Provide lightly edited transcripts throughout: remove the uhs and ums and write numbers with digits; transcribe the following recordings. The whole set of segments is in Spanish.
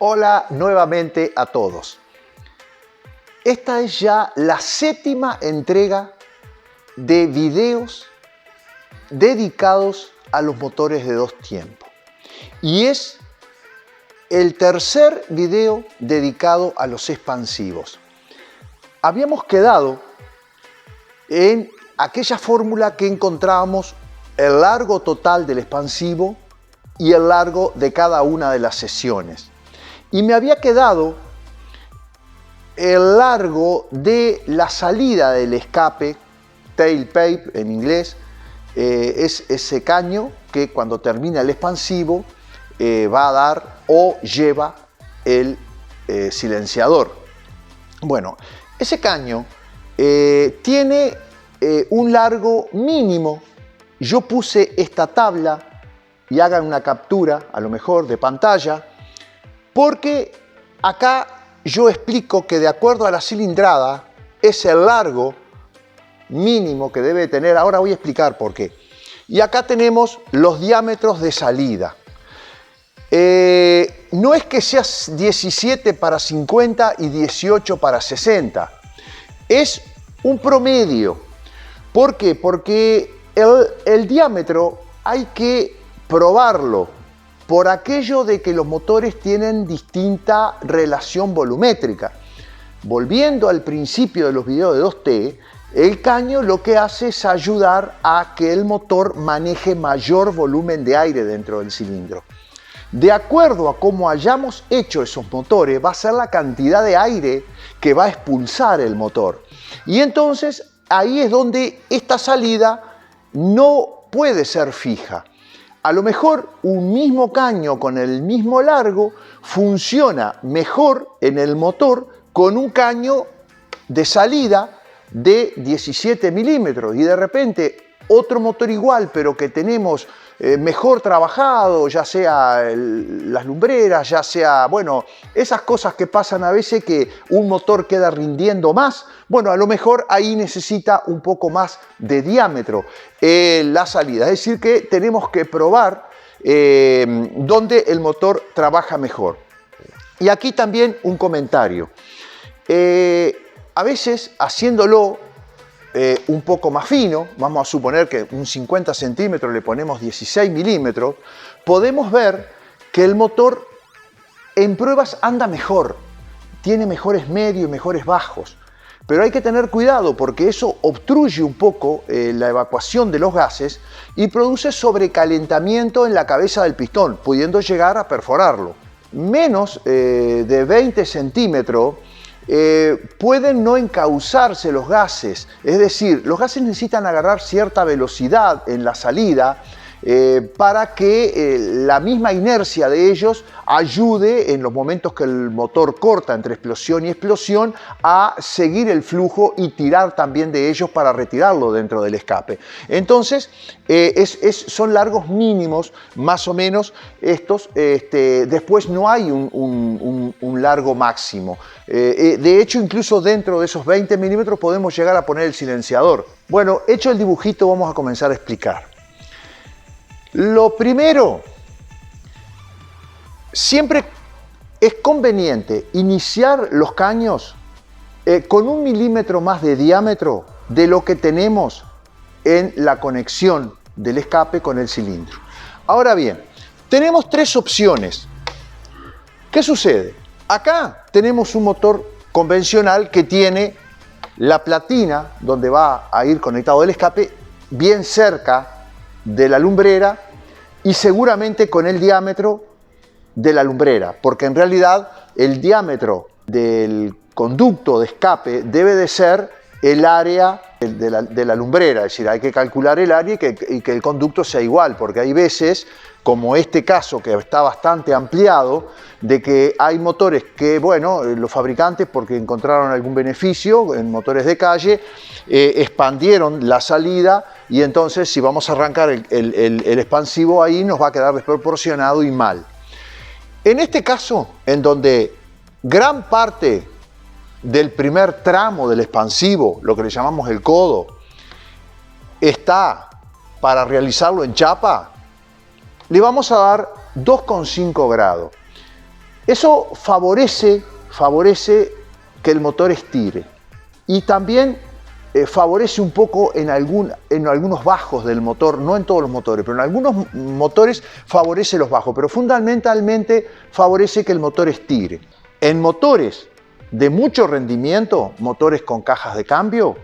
Hola nuevamente a todos. Esta es ya la 7ª entrega de videos dedicados a los motores de 2 tiempos. Y es el tercer video dedicado a los expansivos. Habíamos quedado en aquella fórmula que encontrábamos el largo total del expansivo y el largo de cada una de las sesiones. Y me había quedado el largo de la salida del escape, tailpipe en inglés, es ese caño que cuando termina el expansivo va a dar o lleva el silenciador. Bueno, ese caño tiene un largo mínimo. Yo puse esta tabla y hagan una captura a lo mejor de pantalla, porque acá yo explico que de acuerdo a la cilindrada es el largo mínimo que debe tener. Ahora voy a explicar por qué. Y acá tenemos los diámetros de salida. No es que sea 17 para 50 y 18 para 60. Es un promedio. ¿Por qué? Porque el diámetro hay que probarlo por aquello de que los motores tienen distinta relación volumétrica. Volviendo al principio de los videos de 2T, el caño lo que hace es ayudar a que el motor maneje mayor volumen de aire dentro del cilindro. De acuerdo a cómo hayamos hecho esos motores, va a ser la cantidad de aire que va a expulsar el motor. Y entonces ahí es donde esta salida no puede ser fija. A lo mejor un mismo caño con el mismo largo funciona mejor en el motor con un caño de salida de 17 milímetros y de repente otro motor igual pero que tenemos mejor trabajado, ya sea las lumbreras, ya sea, bueno, esas cosas que pasan a veces que un motor queda rindiendo más. Bueno, a lo mejor ahí necesita un poco más de diámetro la salida. Es decir que tenemos que probar dónde el motor trabaja mejor. Y aquí también un comentario. A veces haciéndolo un poco más fino, vamos a suponer que un 50 centímetros le ponemos 16 milímetros, podemos ver que el motor en pruebas anda mejor, tiene mejores medios y mejores bajos. Pero hay que tener cuidado porque eso obstruye un poco la evacuación de los gases y produce sobrecalentamiento en la cabeza del pistón, pudiendo llegar a perforarlo. Menos de 20 centímetros pueden no encauzarse los gases, es decir, los gases necesitan agarrar cierta velocidad en la salida para que la misma inercia de ellos ayude en los momentos que el motor corta entre explosión y explosión a seguir el flujo y tirar también de ellos para retirarlo dentro del escape. Entonces son largos mínimos más o menos estos, después no hay un largo máximo. De hecho, incluso dentro de esos 20 milímetros podemos llegar a poner el silenciador. Bueno, hecho el dibujito, vamos a comenzar a explicar. Lo primero, siempre es conveniente iniciar los caños con 1 milímetro más de diámetro de lo que tenemos en la conexión del escape con el cilindro. Ahora bien, tenemos 3 opciones. ¿Qué sucede? Acá tenemos un motor convencional que tiene la platina donde va a ir conectado el escape bien cerca de la lumbrera y seguramente con el diámetro de la lumbrera, porque en realidad el diámetro del conducto de escape debe de ser el área de la lumbrera, es decir, hay que calcular el área y que el conducto sea igual, porque hay veces, como este caso que está bastante ampliado, de que hay motores que, bueno, los fabricantes, porque encontraron algún beneficio en motores de calle, expandieron la salida y entonces si vamos a arrancar el expansivo ahí nos va a quedar desproporcionado y mal. En este caso, en donde gran parte del primer tramo del expansivo, lo que le llamamos el codo, está para realizarlo en chapa, le vamos a dar 2,5 grados. Eso favorece que el motor estire y también favorece un poco en algunos bajos del motor, no en todos los motores, pero en algunos motores favorece los bajos, pero fundamentalmente favorece que el motor estire. En motores de mucho rendimiento, motores con cajas de cambio,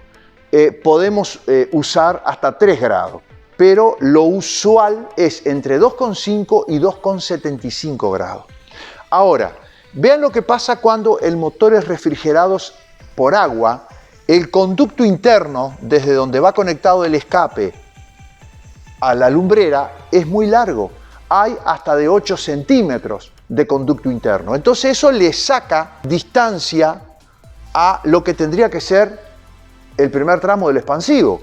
podemos usar hasta 3 grados, pero lo usual es entre 2,5 y 2,75 grados. Ahora, vean lo que pasa cuando el motor es refrigerado por agua. El conducto interno, desde donde va conectado el escape a la lumbrera, es muy largo. Hay hasta de 8 centímetros de conducto interno. Entonces eso le saca distancia a lo que tendría que ser el primer tramo del expansivo.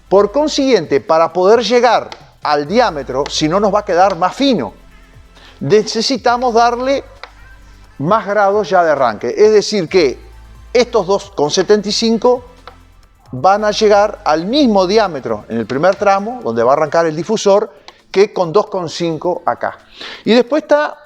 Por consiguiente, para poder llegar al diámetro, si no nos va a quedar más fino, necesitamos darle más grados ya de arranque. Es decir que estos 2,75 van a llegar al mismo diámetro en el primer tramo, donde va a arrancar el difusor, que con 2,5 acá. Y después está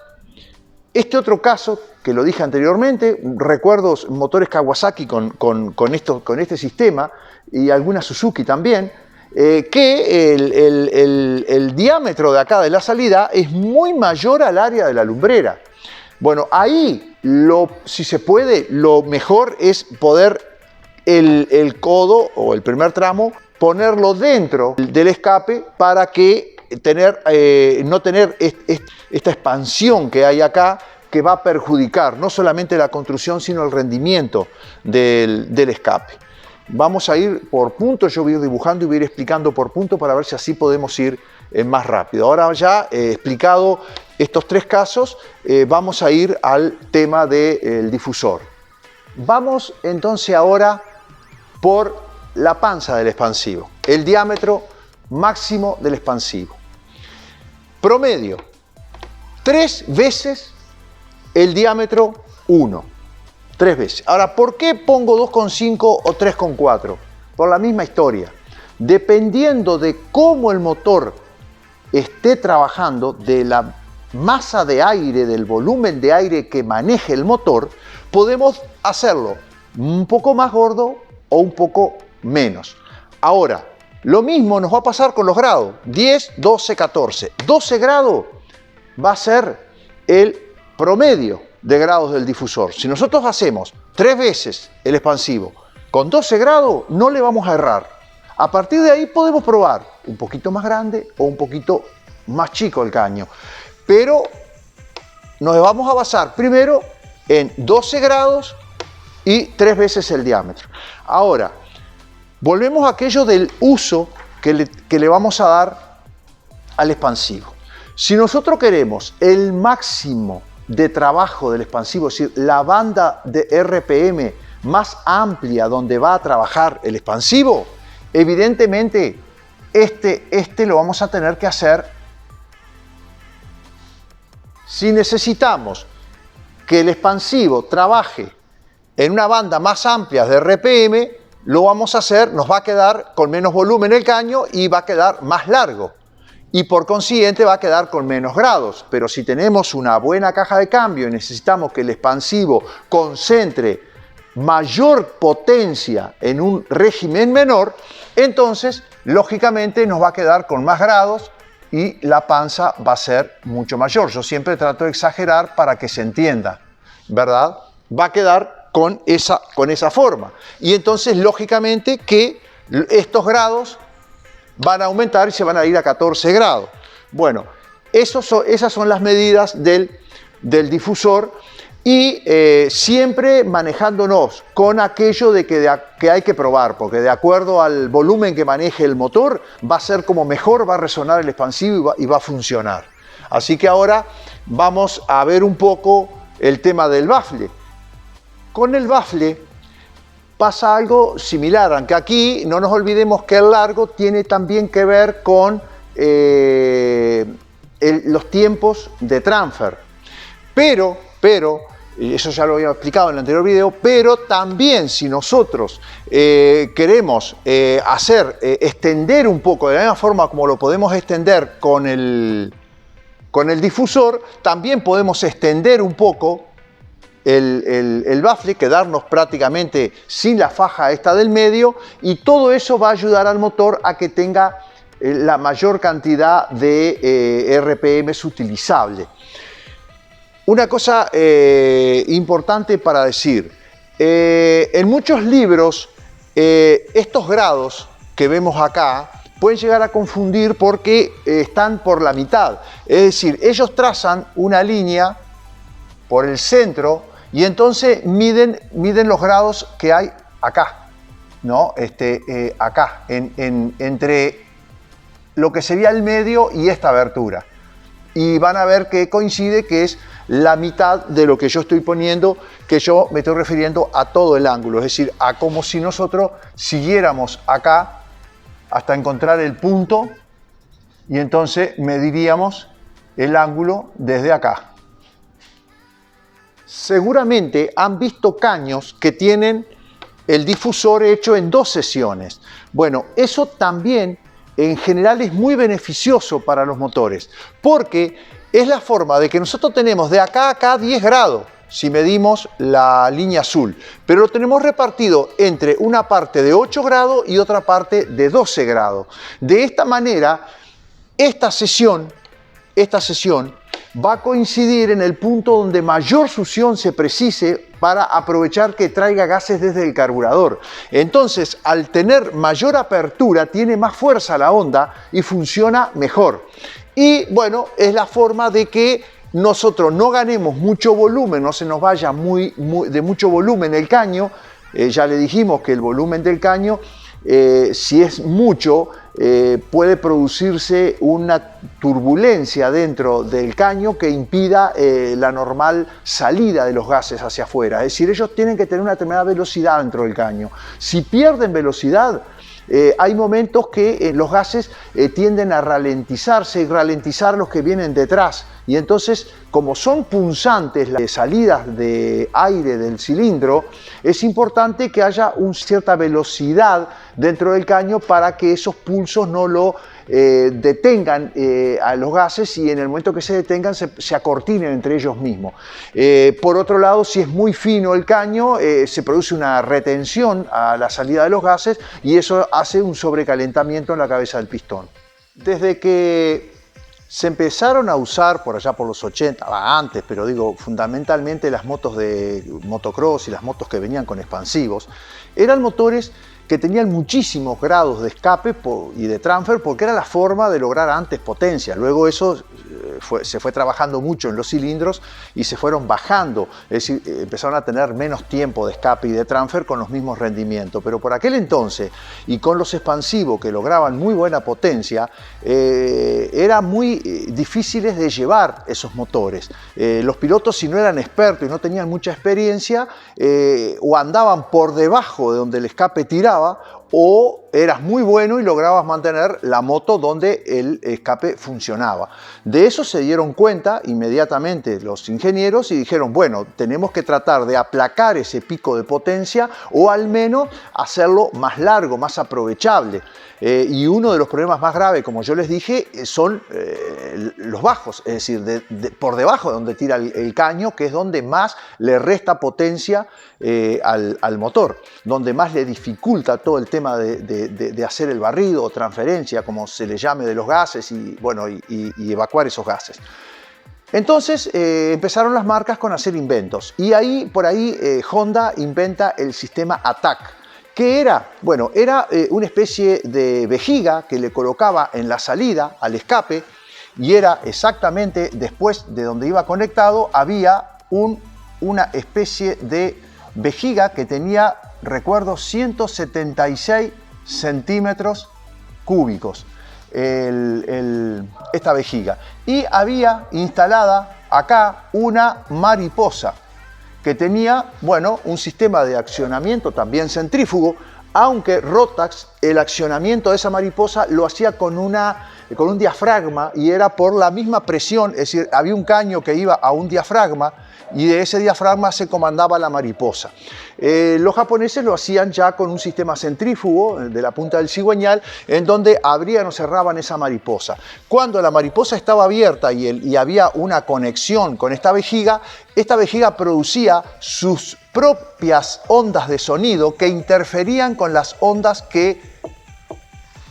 este otro caso, que lo dije anteriormente, recuerdo motores Kawasaki con este sistema, y alguna Suzuki también, que el diámetro de acá de la salida es muy mayor al área de la lumbrera. Bueno, ahí, si se puede, lo mejor es poder el codo o el primer tramo, ponerlo dentro del escape para que no tener esta expansión que hay acá, que va a perjudicar no solamente la construcción, sino el rendimiento del escape. Vamos a ir por puntos, yo voy a ir dibujando y voy a ir explicando por punto para ver si así podemos ir más rápido. Ahora ya he explicado estos 3 casos, vamos a ir al tema del difusor. Vamos entonces ahora por la panza del expansivo, el diámetro máximo del expansivo. Promedio, 3 veces el diámetro 1. 3 veces. Ahora, ¿por qué pongo 2,5 o 3,4? Por la misma historia. Dependiendo de cómo el motor esté trabajando, de la masa de aire, del volumen de aire que maneje el motor, podemos hacerlo un poco más gordo o un poco menos. Ahora, lo mismo nos va a pasar con los grados. 10, 12, 14. 12 grados va a ser el promedio de grados del difusor. Si nosotros hacemos 3 veces el expansivo con 12 grados, no le vamos a errar. A partir de ahí podemos probar un poquito más grande o un poquito más chico el caño. Pero nos vamos a basar primero en 12 grados y 3 veces el diámetro. Ahora, volvemos a aquello del uso que le vamos a dar al expansivo. Si nosotros queremos el máximo de trabajo del expansivo, es decir, la banda de RPM más amplia donde va a trabajar el expansivo, evidentemente este lo vamos a tener que hacer. Si necesitamos que el expansivo trabaje en una banda más amplia de RPM, lo vamos a hacer, nos va a quedar con menos volumen el caño y va a quedar más largo. Y por consiguiente va a quedar con menos grados. Pero si tenemos una buena caja de cambio y necesitamos que el expansivo concentre mayor potencia en un régimen menor, entonces lógicamente nos va a quedar con más grados y la panza va a ser mucho mayor. Yo siempre trato de exagerar para que se entienda, ¿verdad? Va a quedar con esa forma. Y entonces lógicamente que estos grados van a aumentar y se van a ir a 14 grados. Bueno, esas son las medidas del difusor y siempre manejándonos con aquello de que hay que probar, porque de acuerdo al volumen que maneje el motor va a ser como mejor va a resonar el expansivo y va a funcionar. Así que ahora vamos a ver un poco el tema del bafle. Con el bafle pasa algo similar, aunque aquí no nos olvidemos que el largo tiene también que ver con los tiempos de transfer. Pero, eso ya lo había explicado en el anterior video, pero también si nosotros queremos extender un poco, de la misma forma como lo podemos extender con el Con el difusor también podemos extender un poco el bafle, quedarnos prácticamente sin la faja esta del medio, y todo eso va a ayudar al motor a que tenga la mayor cantidad de RPMs utilizable. Una cosa importante para decir, en muchos libros estos grados que vemos acá pueden llegar a confundir porque están por la mitad. Es decir, ellos trazan una línea por el centro y entonces miden los grados que hay acá, ¿no? Acá, entre lo que sería el medio y esta abertura. Y van a ver que coincide que es la mitad de lo que yo estoy poniendo, que yo me estoy refiriendo a todo el ángulo, es decir, a como si nosotros siguiéramos acá hasta encontrar el punto y entonces mediríamos el ángulo desde acá. Seguramente han visto caños que tienen el difusor hecho en 2 sesiones. Bueno, eso también en general es muy beneficioso para los motores, porque es la forma de que nosotros tenemos de acá a acá 10 grados, si medimos la línea azul, pero lo tenemos repartido entre una parte de 8 grados y otra parte de 12 grados. De esta manera, esta sesión va a coincidir en el punto donde mayor succión se precise para aprovechar que traiga gases desde el carburador. Entonces, al tener mayor apertura, tiene más fuerza la onda y funciona mejor. Y bueno, es la forma de que nosotros no ganemos mucho volumen, no se nos vaya de mucho volumen el caño. Ya le dijimos que el volumen del caño, si es mucho, puede producirse una turbulencia dentro del caño que impida la normal salida de los gases hacia afuera. Es decir, ellos tienen que tener una determinada velocidad dentro del caño. Si pierden velocidad, hay momentos que los gases tienden a ralentizarse y ralentizar los que vienen detrás. Y entonces, como son punzantes las salidas de aire del cilindro, es importante que haya una cierta velocidad dentro del caño para que esos pulsos no lo detengan a los gases y en el momento que se detengan se acortinen entre ellos mismos. Por otro lado, si es muy fino el caño, se produce una retención a la salida de los gases y eso hace un sobrecalentamiento en la cabeza del pistón. Desde que se empezaron a usar por allá por los 80, antes, pero digo, fundamentalmente las motos de motocross y las motos que venían con expansivos, eran motores que tenían muchísimos grados de escape y de transfer porque era la forma de lograr antes potencia. Luego eso se fue trabajando mucho en los cilindros y se fueron bajando, es decir, empezaron a tener menos tiempo de escape y de transfer con los mismos rendimientos. Pero por aquel entonces, y con los expansivos que lograban muy buena potencia, era muy difíciles de llevar esos motores. Los pilotos, si no eran expertos y no tenían mucha experiencia, o andaban por debajo de donde el escape tiraba, o eras muy bueno y lograbas mantener la moto donde el escape funcionaba. De eso se dieron cuenta inmediatamente los ingenieros y dijeron, bueno, tenemos que tratar de aplacar ese pico de potencia o al menos hacerlo más largo, más aprovechable. Y uno de los problemas más graves, como yo les dije, son los bajos, es decir, por debajo de donde tira el caño, que es donde más le resta potencia al motor, donde más le dificulta todo el tema de hacer el barrido o transferencia, como se le llame, de los gases y, bueno, y evacuar esos gases. Entonces empezaron las marcas con hacer inventos y por ahí Honda inventa el sistema ATTAC. ¿Qué era? Bueno, era una especie de vejiga que le colocaba en la salida al escape y era exactamente después de donde iba conectado, había una especie de vejiga que tenía, recuerdo, 176 centímetros cúbicos esta vejiga. Y había instalada acá una mariposa que tenía, bueno, un sistema de accionamiento también centrífugo, aunque Rotax, el accionamiento de esa mariposa lo hacía con un diafragma y era por la misma presión, es decir, había un caño que iba a un diafragma y de ese diafragma se comandaba la mariposa. Los japoneses lo hacían ya con un sistema centrífugo de la punta del cigüeñal, en donde abrían o cerraban esa mariposa. Cuando la mariposa estaba abierta y había una conexión con esta vejiga producía sus propias ondas de sonido que interferían con las ondas que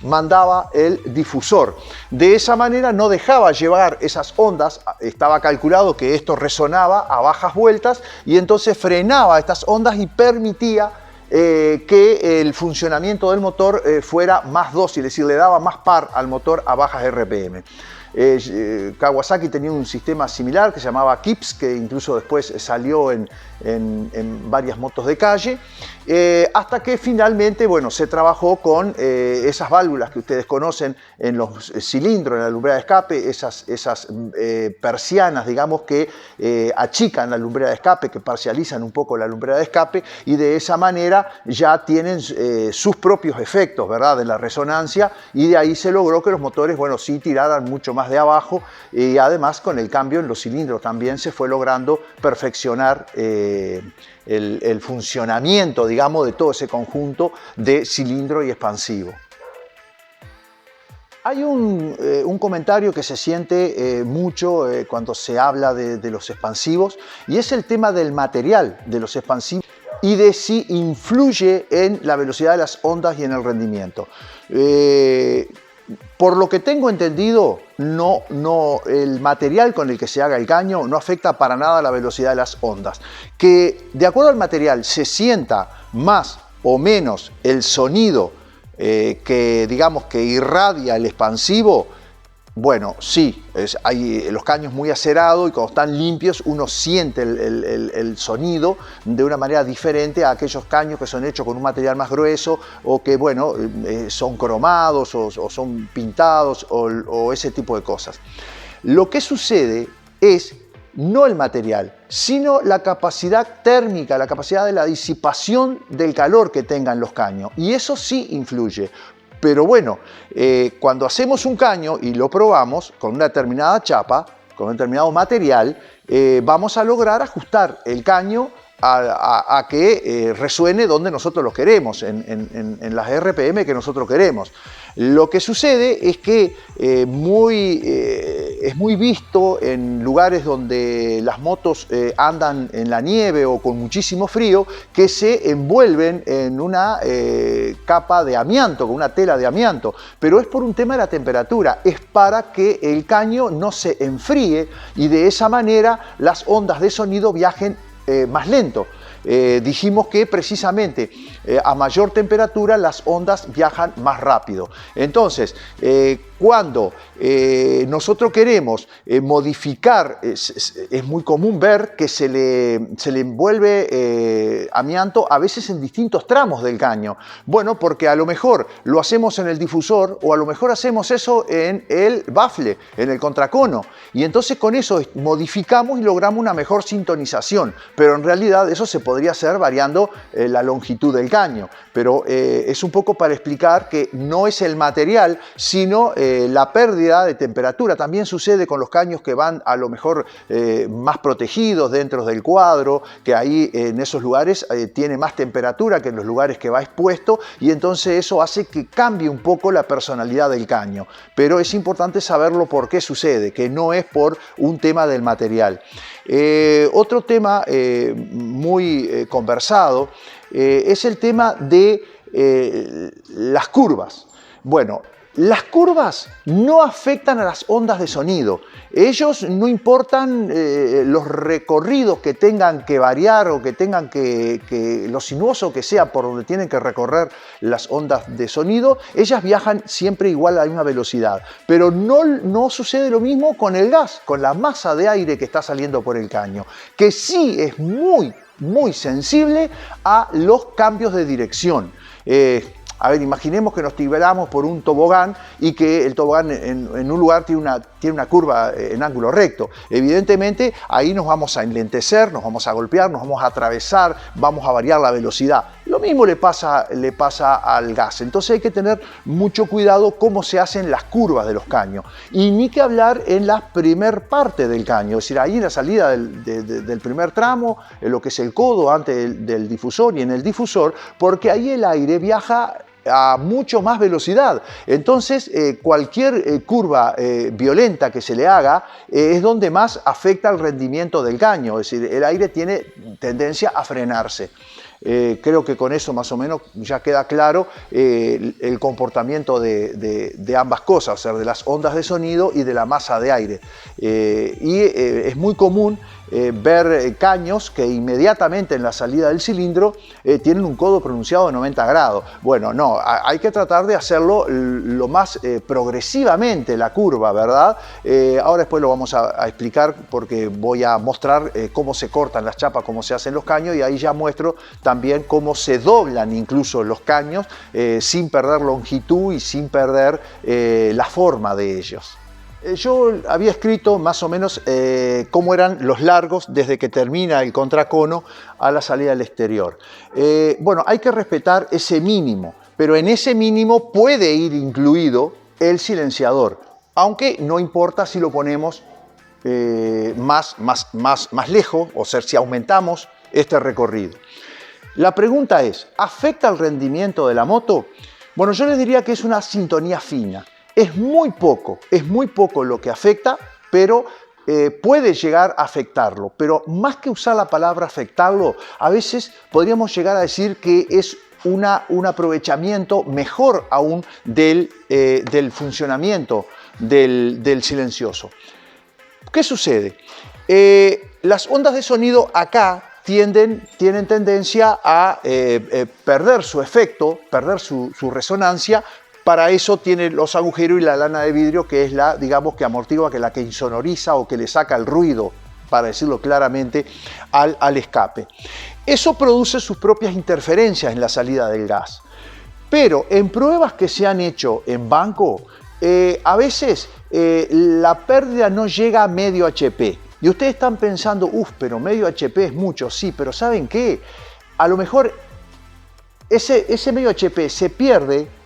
mandaba el difusor. De esa manera no dejaba llevar esas ondas, estaba calculado que esto resonaba a bajas vueltas y entonces frenaba estas ondas y permitía que el funcionamiento del motor fuera más dócil, es decir, le daba más par al motor a bajas RPM. Kawasaki tenía un sistema similar que se llamaba Kips, que incluso después salió en varias motos de calle, hasta que finalmente, bueno, se trabajó con esas válvulas que ustedes conocen en los cilindros, en la lumbrera de escape, esas persianas, digamos, que achican la lumbrera de escape, que parcializan un poco la lumbrera de escape, y de esa manera ya tienen sus propios efectos, ¿verdad?, de la resonancia, y de ahí se logró que los motores, bueno, sí tiraran mucho más de abajo, y además con el cambio en los cilindros también se fue logrando perfeccionar el funcionamiento, digamos, de todo ese conjunto de cilindro y expansivo. Hay un comentario que se siente mucho cuando se habla de los expansivos, y es el tema del material de los expansivos y de si influye en la velocidad de las ondas y en el rendimiento. Por lo que tengo entendido, el material con el que se haga el caño no afecta para nada la velocidad de las ondas. Que de acuerdo al material se sienta más o menos el sonido que digamos que irradia el expansivo, bueno, sí, hay los caños muy acerados y cuando están limpios uno siente el sonido de una manera diferente a aquellos caños que son hechos con un material más grueso o que, bueno, son cromados o son pintados o ese tipo de cosas. Lo que sucede es no el material, sino la capacidad térmica, la capacidad de la disipación del calor que tengan los caños, y eso sí influye. Pero bueno, cuando hacemos un caño y lo probamos con una determinada chapa, con un determinado material, vamos a lograr ajustar el caño a que resuene donde nosotros lo queremos, en las RPM que nosotros queremos. Lo que sucede es que es muy visto en lugares donde las motos andan en la nieve o con muchísimo frío, que se envuelven en una capa de amianto, con una tela de amianto, pero es por un tema de la temperatura, es para que el caño no se enfríe y de esa manera las ondas de sonido viajen más lento. Dijimos que precisamente a mayor temperatura las ondas viajan más rápido. Entonces, cuando nosotros queremos modificar, es muy común ver que se le envuelve amianto a veces en distintos tramos del caño. Bueno, porque a lo mejor lo hacemos en el difusor o a lo mejor hacemos eso en el bafle, en el contracono. Y entonces con eso modificamos y logramos una mejor sintonización. Pero en realidad eso se podría hacer variando la longitud del caño. Pero es un poco para explicar que no es el material, sino la pérdida de temperatura. También sucede con los caños que van a lo mejor más protegidos dentro del cuadro, que ahí en esos lugares tiene más temperatura que en los lugares que va expuesto, y entonces eso hace que cambie un poco la personalidad del caño. Pero es importante saberlo por qué sucede, que no es por un tema del material. Otro tema muy conversado es el tema de las curvas. Bueno, las curvas no afectan a las ondas de sonido. Ellos no importan los recorridos que tengan que variar o que tengan lo sinuoso que sea por donde tienen que recorrer las ondas de sonido, ellas viajan siempre igual a la misma velocidad. Pero no sucede lo mismo con el gas, con la masa de aire que está saliendo por el caño, que sí es muy sensible a los cambios de dirección. A ver, imaginemos que nos tiramos por un tobogán y que el tobogán en un lugar tiene una curva en ángulo recto. Evidentemente ahí nos vamos a enlentecer, nos vamos a golpear, nos vamos a atravesar, vamos a variar la velocidad. Lo mismo le pasa al gas. Entonces hay que tener mucho cuidado cómo se hacen las curvas de los caños. Y ni que hablar en la primer parte del caño, es decir, ahí en la salida del primer tramo, en lo que es el codo antes del difusor y en el difusor, porque ahí el aire viaja a mucho más velocidad. Entonces, cualquier curva violenta que se le haga es donde más afecta el rendimiento del caño, es decir, el aire tiene tendencia a frenarse. Creo que con eso más o menos ya queda claro el comportamiento de ambas cosas, o sea, de las ondas de sonido y de la masa de aire. Es muy común ver caños que inmediatamente en la salida del cilindro tienen un codo pronunciado de 90 grados. Bueno, no, hay que tratar de hacerlo lo más progresivamente la curva, ¿verdad? Ahora después lo vamos a explicar porque voy a mostrar cómo se cortan las chapas, cómo se hacen los caños y ahí ya muestro también cómo se doblan incluso los caños sin perder longitud y sin perder la forma de ellos. Yo había escrito más o menos cómo eran los largos desde que termina el contracono a la salida del exterior. Bueno, hay que respetar ese mínimo, pero en ese mínimo puede ir incluido el silenciador, aunque no importa si lo ponemos más lejos, o sea, si aumentamos este recorrido. La pregunta es, ¿afecta el rendimiento de la moto? Bueno, yo les diría que es una sintonía fina. Es muy poco lo que afecta, pero puede llegar a afectarlo. Pero más que usar la palabra afectarlo, a veces podríamos llegar a decir que es un aprovechamiento mejor aún del funcionamiento del silencioso. ¿Qué sucede? Las ondas de sonido acá tienen tendencia a perder su efecto, perder su resonancia. Para eso tiene los agujeros y la lana de vidrio, que es la, digamos, que amortigua, que es la que insonoriza o que le saca el ruido, para decirlo claramente, al escape. Eso produce sus propias interferencias en la salida del gas. Pero en pruebas que se han hecho en banco, a veces la pérdida no llega a medio HP. Y ustedes están pensando, pero medio HP es mucho. Sí, pero ¿saben qué? A lo mejor ese medio HP se pierde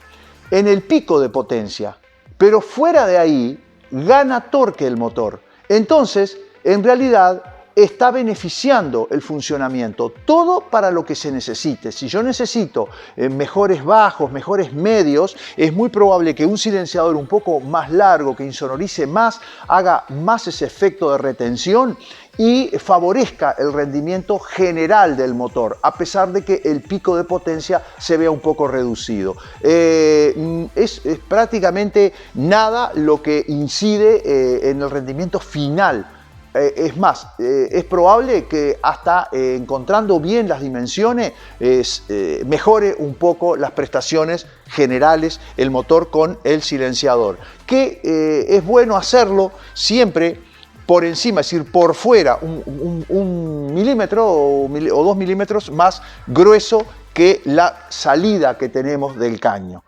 en el pico de potencia, pero fuera de ahí gana torque el motor. Entonces, en realidad, está beneficiando el funcionamiento, todo para lo que se necesite. Si yo necesito mejores bajos, mejores medios, es muy probable que un silenciador un poco más largo, que insonorice más, haga más ese efecto de retención y favorezca el rendimiento general del motor, a pesar de que el pico de potencia se vea un poco reducido. Es prácticamente nada lo que incide en el rendimiento final. Es más, es probable que hasta encontrando bien las dimensiones mejore un poco las prestaciones generales el motor con el silenciador, que es bueno hacerlo siempre por encima, es decir, por fuera, un milímetro o 2 milímetros más grueso que la salida que tenemos del caño.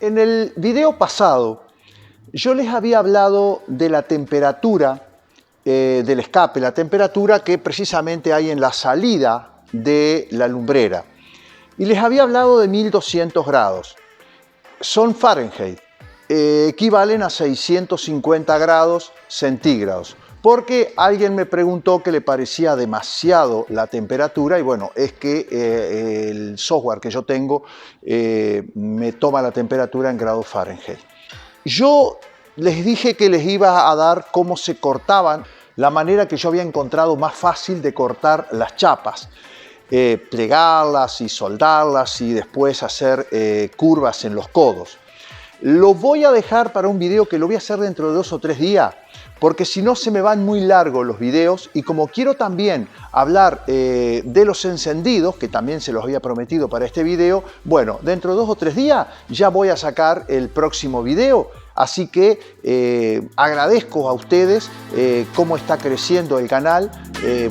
En el video pasado yo les había hablado de la temperatura del escape, la temperatura que precisamente hay en la salida de la lumbrera. Y les había hablado de 1200 grados. Son Fahrenheit, equivalen a 650 grados centígrados. Porque alguien me preguntó que le parecía demasiado la temperatura y bueno, es que el software que yo tengo me toma la temperatura en grados Fahrenheit. Yo les dije que les iba a dar cómo se cortaban, la manera que yo había encontrado más fácil de cortar las chapas. Plegarlas y soldarlas y después hacer curvas en los codos. Lo voy a dejar para un video que lo voy a hacer dentro de 2 o 3 días, porque si no se me van muy largos los videos y como quiero también hablar de los encendidos, que también se los había prometido para este video, bueno, dentro de 2 o 3 días ya voy a sacar el próximo video. Así que agradezco a ustedes cómo está creciendo el canal.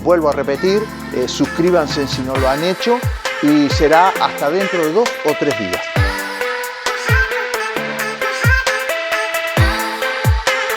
Vuelvo a repetir, suscríbanse si no lo han hecho y será hasta dentro de 2 o 3 días.